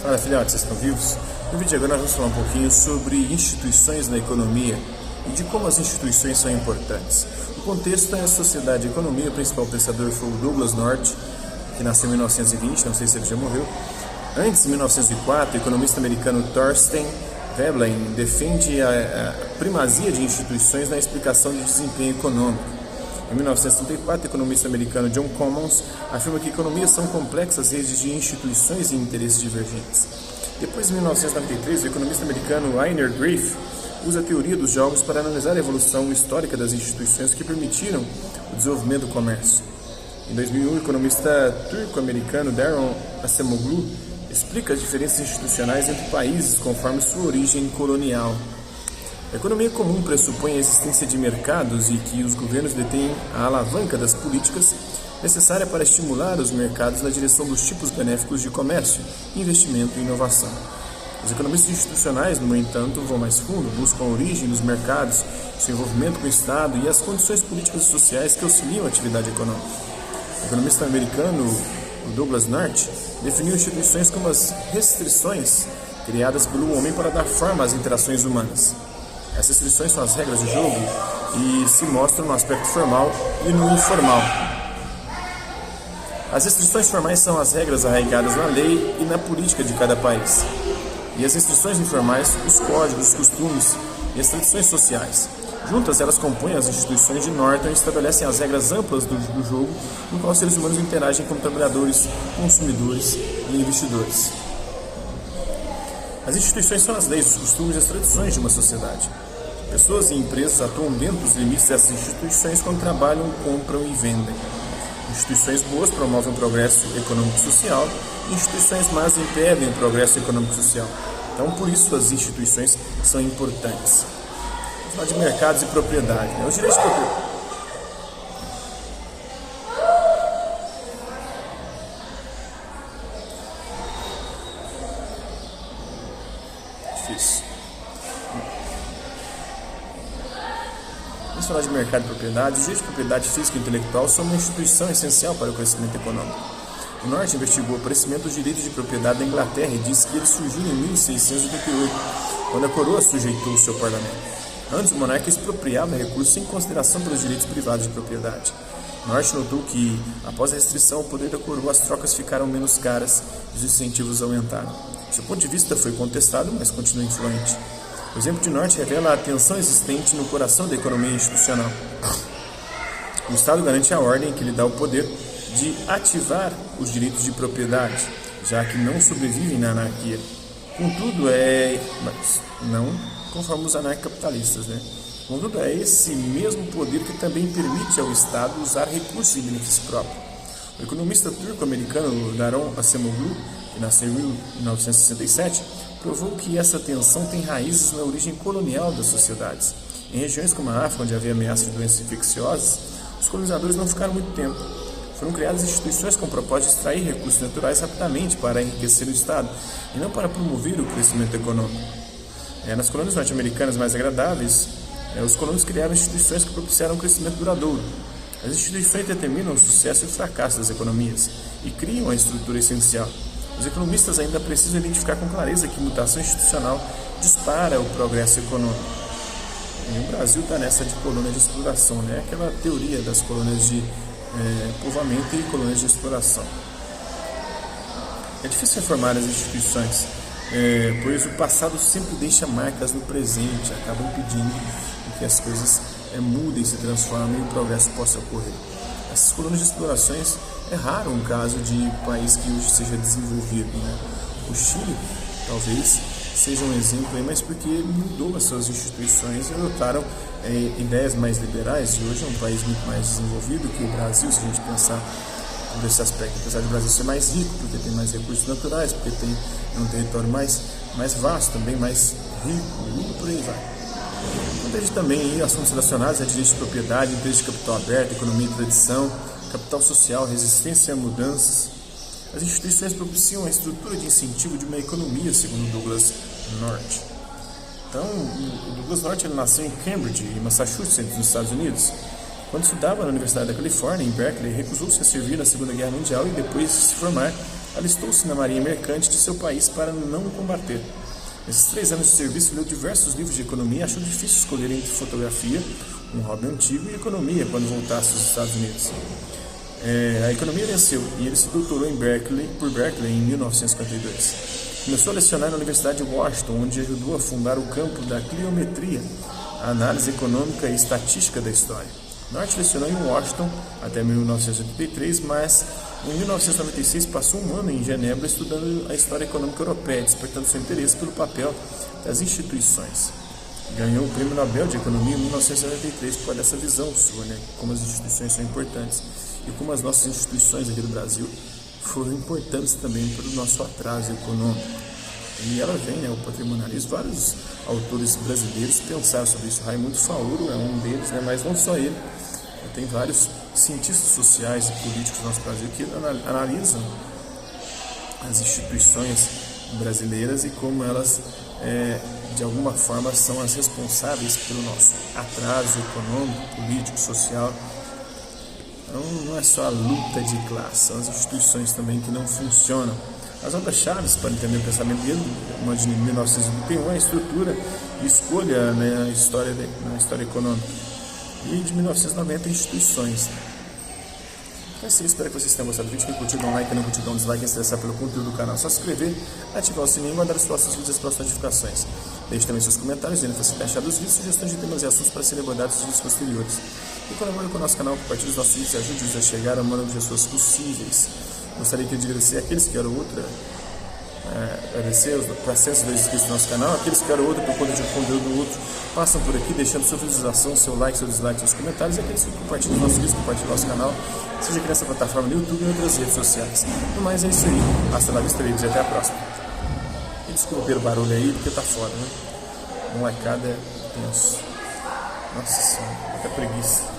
Fala filhotes, vocês estão vivos? No vídeo de agora nós vamos falar um pouquinho sobre instituições na economia e de como as instituições são importantes. O contexto é a sociedade e a economia. O principal pensador foi o Douglas North, que nasceu em 1920, não sei se ele já morreu. Antes, em 1904, o economista americano Thorstein Veblen defende a primazia de instituições na explicação de desempenho econômico. Em 1934, o economista americano John Commons afirma que economias são complexas redes de instituições e interesses divergentes. Depois, em 1993, o economista americano Einar Grafe usa a teoria dos jogos para analisar a evolução histórica das instituições que permitiram o desenvolvimento do comércio. Em 2001, o economista turco-americano Daron Acemoglu explica as diferenças institucionais entre países conforme sua origem colonial. A economia comum pressupõe a existência de mercados e que os governos detêm a alavanca das políticas necessária para estimular os mercados na direção dos tipos benéficos de comércio, investimento e inovação. Os economistas institucionais, no entanto, vão mais fundo, buscam a origem dos mercados, seu envolvimento com o Estado e as condições políticas e sociais que auxiliam a atividade econômica. O economista americano Douglas North definiu instituições como as restrições criadas pelo homem para dar forma às interações humanas. Essas restrições são as regras do jogo e se mostram no aspecto formal e no informal. As restrições formais são as regras arraigadas na lei e na política de cada país. E as restrições informais, os códigos, os costumes e as tradições sociais. Juntas, elas compõem as instituições de Norton e estabelecem as regras amplas do jogo no qual os seres humanos interagem como trabalhadores, consumidores e investidores. As instituições são as leis, os costumes e as tradições de uma sociedade. Pessoas e empresas atuam dentro dos limites dessas instituições quando trabalham, compram e vendem. Instituições boas promovem o progresso econômico e social, e instituições más impedem o progresso econômico e social. Então, por isso, as instituições são importantes. Vamos falar de mercados e propriedade. Os direitos de propriedade. Difícil. Vamos falar de mercado e propriedade. Os direitos de propriedade física e intelectual são uma instituição essencial para o crescimento econômico. O Norte investigou o aparecimento dos direitos de propriedade da Inglaterra e disse que eles surgiram em 1688, quando a coroa sujeitou o seu parlamento. Antes, o monarca expropriava recursos sem consideração pelos direitos privados de propriedade. Norte notou que, após a restrição ao poder da coroa, as trocas ficaram menos caras e os incentivos aumentaram. Seu ponto de vista foi contestado, mas continua influente. O exemplo de Norte revela a tensão existente no coração da economia institucional. O Estado garante a ordem que lhe dá o poder de ativar os direitos de propriedade, já que não sobrevivem na anarquia. Contudo, mas não conforme os anarcapitalistas, Contudo, é esse mesmo poder que também permite ao Estado usar recursos em benefício próprio. O economista turco-americano Daron Acemoglu, que nasceu em 1967, provou que essa tensão tem raízes na origem colonial das sociedades. Em regiões como a África, onde havia ameaça de doenças infecciosas, os colonizadores não ficaram muito tempo. Foram criadas instituições com o propósito de extrair recursos naturais rapidamente para enriquecer o Estado e não para promover o crescimento econômico. Nas colônias norte-americanas mais agradáveis, os colonos criaram instituições que propiciaram um crescimento duradouro. As instituições determinam o sucesso e o fracasso das economias e criam a estrutura essencial. Os economistas ainda precisam identificar com clareza que mutação institucional dispara o progresso econômico. E o Brasil está nessa de colônia de exploração, aquela teoria das colônias de povoamento e colônias de exploração. É difícil reformar as instituições, pois o passado sempre deixa marcas no presente, acabam impedindo que as coisas mudem, se transformem e o progresso possa ocorrer. Essas colônias de explorações é raro um caso de país que hoje seja desenvolvido. O Chile, talvez, seja um exemplo, mas porque mudou as suas instituições e adotaram ideias mais liberais, e hoje é um país muito mais desenvolvido que o Brasil, se a gente pensar por esse aspecto. Apesar do Brasil ser mais rico, porque tem mais recursos naturais, porque tem um território mais vasto, também mais rico, e por aí vai. Protege também assuntos relacionados a direitos de propriedade, empresas de capital aberto, economia e tradição, capital social, resistência a mudanças. As instituições propiciam a estrutura de incentivo de uma economia, segundo Douglas North. Então, o Douglas North ele nasceu em Cambridge, em Massachusetts, nos Estados Unidos. Quando estudava na Universidade da Califórnia, em Berkeley, recusou-se a servir na Segunda Guerra Mundial e depois de se formar, Alistou-se na marinha mercante de seu país para não combater. Nesses 3 anos de serviço, leu diversos livros de economia e achou difícil escolher entre fotografia, um hobby antigo, e economia quando voltasse aos Estados Unidos. A economia venceu e ele se doutorou por Berkeley em 1952. Começou a lecionar na Universidade de Washington, onde ajudou a fundar o campo da cliometria, a análise econômica e estatística da história. Norte lecionou em Washington até 1983, mas em 1996 passou um ano em Genebra estudando a história econômica europeia, despertando seu interesse pelo papel das instituições. Ganhou o Prêmio Nobel de Economia em 1993 por essa visão sua, como as instituições são importantes e como as nossas instituições aqui do Brasil foram importantes também para o nosso atraso econômico. E ela vem, o patrimonialismo, vários autores brasileiros pensaram sobre isso. Raimundo Faoro é um deles, mas não só ele. Tem vários cientistas sociais e políticos do nosso Brasil que analisam as instituições brasileiras e como elas, de alguma forma, são as responsáveis pelo nosso atraso econômico, político, social. Então, não é só a luta de classe, são as instituições também que não funcionam. As obras-chave para entender o pensamento dele, uma de 1981, a estrutura e escolha na história econômica, e de 1990, instituições. Então é isso, espero que vocês tenham gostado do vídeo. Quem curtiu, dá um like, quem não curtiu, dá um dislike, quem se interessar pelo conteúdo do canal, é só se inscrever, ativar o sininho e guardar os próximos vídeos e as próximas notificações. Deixe também seus comentários, dizendo que você tem achado os vídeos, sugestões de temas e assuntos para serem abordados nos vídeos posteriores. E colabore com o nosso canal, compartilhe os nossos vídeos e ajude-nos a chegar ao maior número de pessoas possíveis. Gostaria de agradecer àqueles que eram agradecer os 402 inscritos no nosso canal, aqueles que eram outro por conta de conteúdo do outro, passam por aqui deixando sua visualização, seu like, seu dislike, seus comentários, e aqueles que compartilham os nossos vídeos, compartilham o nosso canal, seja aqui nessa plataforma no YouTube e em outras redes sociais. No mais é isso aí, hasta la vista, e até a próxima. E desculpa pelo barulho aí, porque tá foda, Molecada é tenso. Nossa senhora, que preguiça.